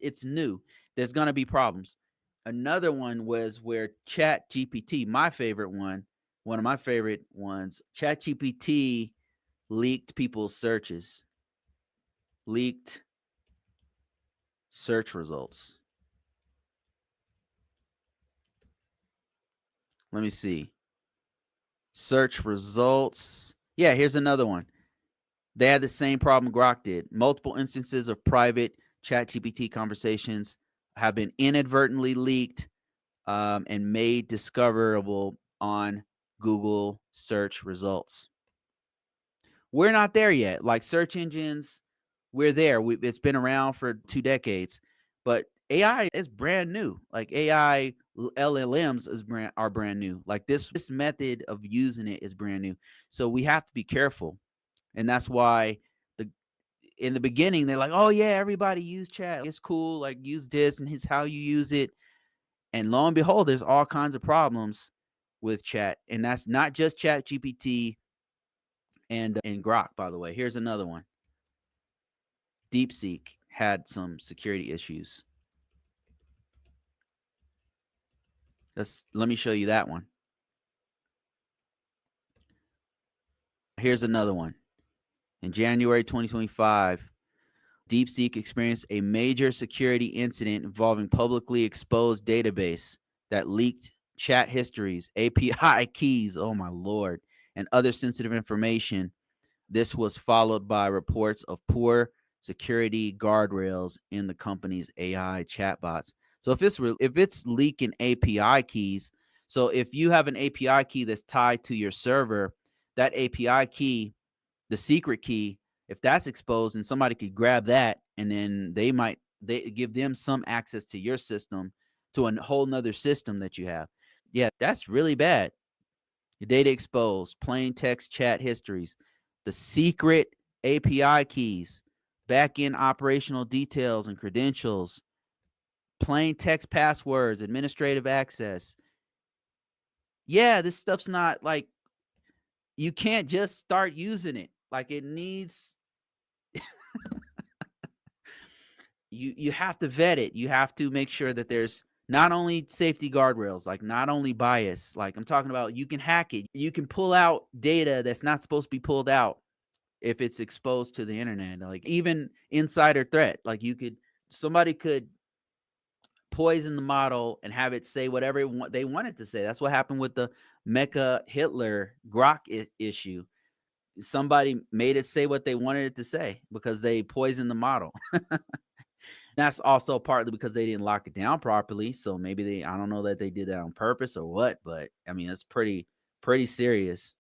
It's new. There's gonna be problems. Another one was where Chat GPT, my favorite one of my favorite ones, Chat GPT leaked people's searches, leaked search results. Let me see. Search results. Yeah, here's another one. They had the same problem Grok did. Multiple instances of private ChatGPT conversations have been inadvertently leaked and made discoverable on Google search results. We're not there yet. Like search engines, we're there. It's been around for 2 decades, but AI is brand new. Like AI LLMs are brand new. Like this method of using it is brand new. So we have to be careful, and that's why the in the beginning they're like, oh yeah, everybody use chat. It's cool. Like use this, and here's how you use it. And lo and behold, there's all kinds of problems with chat, and that's not just Chat GPT and Grok. By the way, here's another one. DeepSeek had some security issues. Let me show you that one. Here's another one. In January 2025, DeepSeek experienced a major security incident involving publicly exposed database that leaked chat histories, API keys, oh my lord, and other sensitive information. This was followed by reports of poor security guardrails in the company's AI chatbots. So if it's leaking API keys, so if you have an API key that's tied to your server, that API key, the secret key, if that's exposed and somebody could grab that and then they give them some access to your system, to a whole nother system that you have. Yeah, that's really bad. Your data exposed, plain text chat histories, the secret API keys, back end operational details and credentials, plain text passwords, administrative access. Yeah, this stuff's not like you can't just start using it. Like it needs you have to vet it. You have to make sure that there's not only safety guardrails, like not only bias, like I'm talking about you can hack it. You can pull out data that's not supposed to be pulled out if it's exposed to the internet. Like even insider threat, like somebody could poison the model and have it say whatever they want it to say. That's what happened with the Mecha Hitler Grok issue. Somebody made it say what they wanted it to say because they poisoned the model. That's also partly because they didn't lock it down properly. So maybe I don't know that they did that on purpose or what, but I mean, it's pretty serious.